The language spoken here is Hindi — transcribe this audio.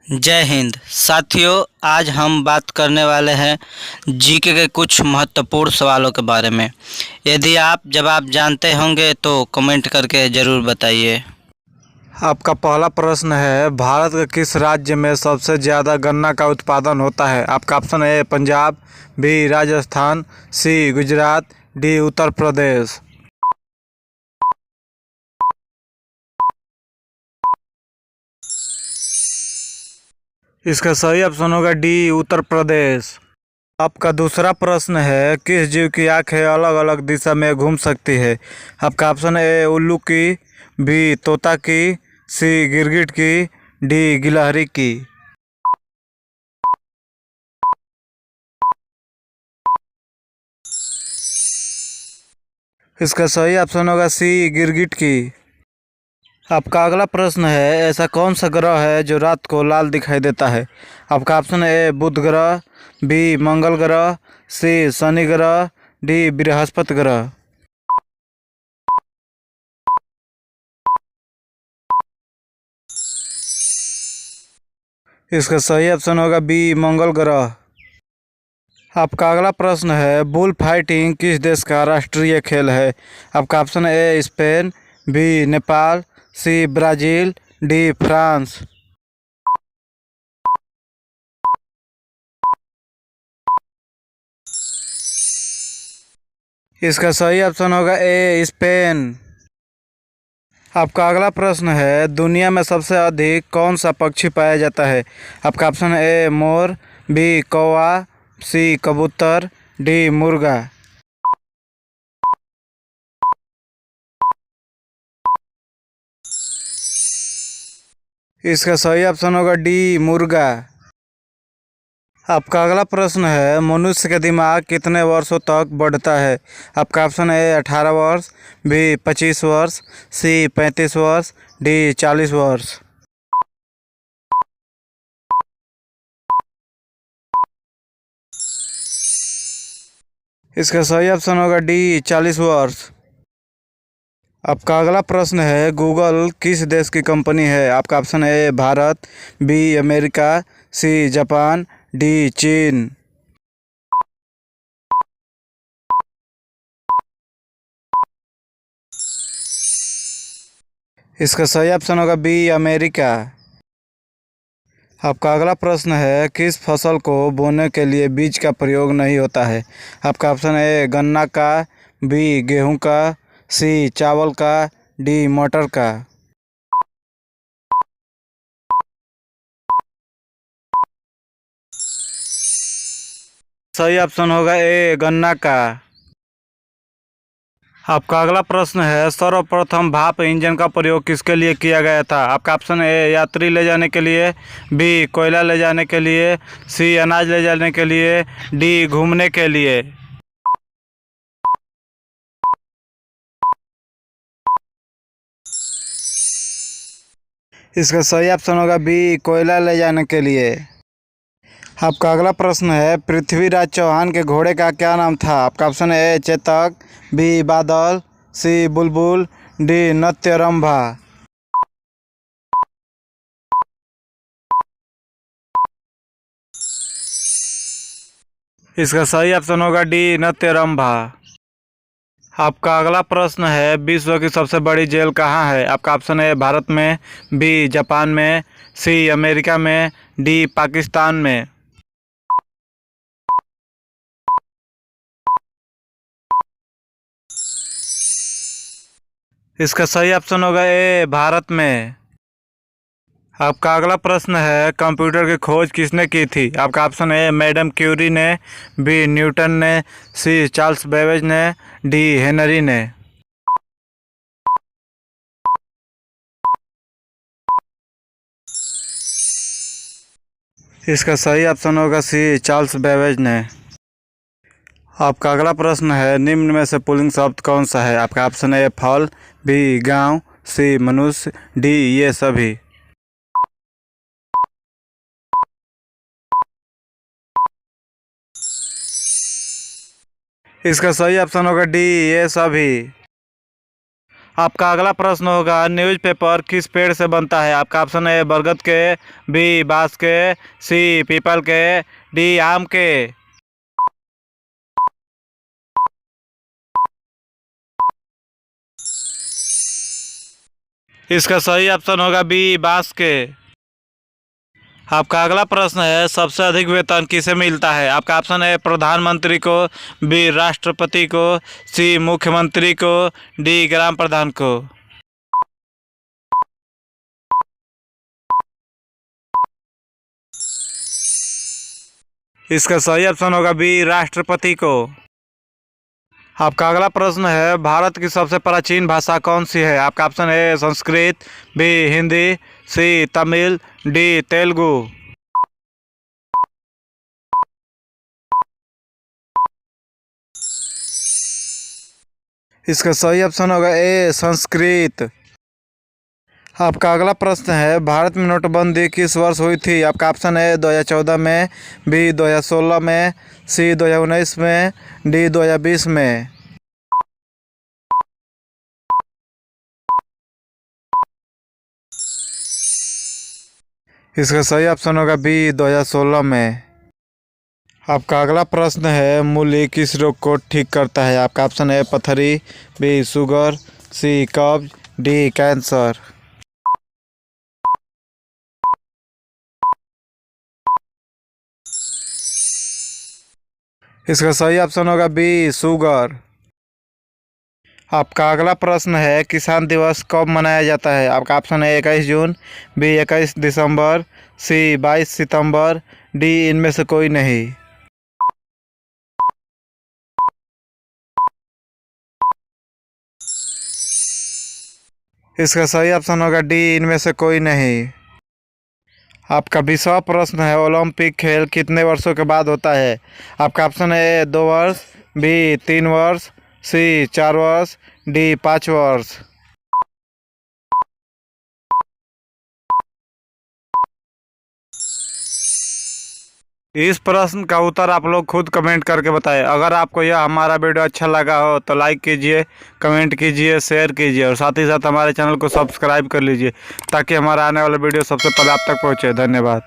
जय हिंद साथियों। आज हम बात करने वाले हैं जीके के कुछ महत्वपूर्ण सवालों के बारे में। यदि आप जवाब जानते होंगे तो कमेंट करके ज़रूर बताइए। आपका पहला प्रश्न है, भारत के किस राज्य में सबसे ज़्यादा गन्ना का उत्पादन होता है? आपका option A Punjab, B Rajasthan, C Gujarat, D Uttar Pradesh. इसका सही ऑप्शन होगा डी उत्तर प्रदेश। आपका दूसरा प्रश्न है, किस जीव की आंखें अलग अलग दिशा में घूम सकती है? आपका ऑप्शन ए उल्लू की, बी तोता की, सी गिरगिट की, डी गिलहरी की। इसका सही ऑप्शन होगा सी गिरगिट की। आपका अगला प्रश्न है, ऐसा कौन सा ग्रह है जो रात को लाल दिखाई देता है? आपका ऑप्शन ए बुध ग्रह, बी मंगल ग्रह, सी शनि ग्रह, डी बृहस्पति ग्रह। इसका सही ऑप्शन होगा बी मंगल ग्रह। आपका अगला प्रश्न है, बुल फाइटिंग किस देश का राष्ट्रीय खेल है? आपका option A Spain, B Nepal, C Brazil, D France. इसका सही ऑप्शन होगा ए स्पेन। आपका अगला प्रश्न है, दुनिया में सबसे अधिक कौन सा पक्षी पाया जाता है? आपका ऑप्शन ए मोर, बी कौवा, सी कबूतर, डी मुर्गा। इसका सही ऑप्शन होगा डी मुर्गा। आपका अगला प्रश्न है, मनुष्य का दिमाग कितने वर्षों तक बढ़ता है? आपका ऑप्शन है 18 वर्ष, बी 25 वर्ष, सी 35 वर्ष, डी 40 वर्ष। इसका सही ऑप्शन होगा डी 40 वर्ष। आपका अगला प्रश्न है, गूगल किस देश की कंपनी है? आपका ऑप्शन है Bharat, B America, C Japan, D चीन। इसका सही ऑप्शन होगा बी अमेरिका। आपका अगला प्रश्न है, किस फसल को बोने के लिए बीज का प्रयोग नहीं होता है? आपका ऑप्शन है गन्ना का, बी गेहूं का, सी चावल का, डी मटर का। सही ऑप्शन होगा ए गन्ना का। आपका अगला प्रश्न है, सर्वप्रथम भाप इंजन का प्रयोग किसके लिए किया गया था? आपका ऑप्शन ए यात्री ले जाने के लिए, बी कोयला ले जाने के लिए, सी अनाज ले जाने के लिए, डी घूमने के लिए। इसका सही ऑप्शन होगा बी कोयला ले जाने के लिए। आपका अगला प्रश्न है, पृथ्वीराज चौहान के घोड़े का क्या नाम था? आपका ऑप्शन है चेतक, बी बादल, सी बुलबुल, डी नत्यरंभा। इसका सही ऑप्शन होगा डी नत्यरंभा। आपका अगला प्रश्न है, विश्व की सबसे बड़ी जेल कहाँ है? आपका ऑप्शन है भारत में, बी जापान में, सी अमेरिका में, डी पाकिस्तान में। इसका सही ऑप्शन होगा ए भारत में। आपका अगला प्रश्न है, कंप्यूटर की खोज किसने की थी? आपका ऑप्शन है मैडम क्यूरी ने, बी न्यूटन ने, सी चार्ल्स बेबेज ने, डी हेनरी ने। इसका सही ऑप्शन होगा सी चार्ल्स बेबेज ने। आपका अगला प्रश्न है, निम्न में से पुल्लिंग शब्द कौन सा है? आपका ऑप्शन है फल, बी गांव, सी मनुष्य, डी ये सभी। इसका सही ऑप्शन होगा डी ये सभी। आपका अगला प्रश्न होगा, न्यूज़पेपर किस पेड़ से बनता है? आपका ऑप्शन है बरगद के, बी बांस के, सी पीपल के, डी आम के। इसका सही ऑप्शन होगा बी बांस के। आपका अगला प्रश्न है, सबसे अधिक वेतन किसे मिलता है? आपका ऑप्शन है प्रधानमंत्री को, बी राष्ट्रपति को, सी मुख्यमंत्री को, डी ग्राम प्रधान को। इसका सही ऑप्शन होगा बी राष्ट्रपति को। आपका अगला प्रश्न है, भारत की सबसे प्राचीन भाषा कौन सी है? आपका ऑप्शन है संस्कृत, बी हिंदी, सी तमिल, डी तेलुगु। इसका सही ऑप्शन होगा ए संस्कृत। आपका अगला प्रश्न है, भारत में नोटबंदी किस वर्ष हुई थी? आपका ऑप्शन है 2014 में, बी 2016 में, सी 2019 में, डी 2020 में। इसका सही ऑप्शन होगा बी 2016 में। आपका अगला प्रश्न है, मूली किस रोग को ठीक करता है? आपका ऑप्शन है पथरी, बी शुगर, सी कब्ज, डी कैंसर। इसका सही ऑप्शन होगा बी शुगर। आपका अगला प्रश्न है, किसान दिवस कब मनाया जाता है? आपका ऑप्शन है 21 जून, बी 21 दिसंबर, सी 22 सितंबर, डी इनमें से कोई नहीं। इसका सही ऑप्शन होगा डी इनमें से कोई नहीं। आपका 20वां प्रश्न है, ओलंपिक खेल कितने वर्षों के बाद होता है? आपका ऑप्शन है 2 वर्ष, बी 3 वर्ष, सी 4 वर्ष, डी 5 वर्ष। इस प्रश्न का उत्तर आप लोग खुद कमेंट करके बताएं। अगर आपको यह हमारा वीडियो अच्छा लगा हो तो लाइक कीजिए, कमेंट कीजिए, शेयर कीजिए और साथ ही साथ हमारे चैनल को सब्सक्राइब कर लीजिए ताकि हमारा आने वाला वीडियो सबसे पहले आप तक पहुंचे। धन्यवाद।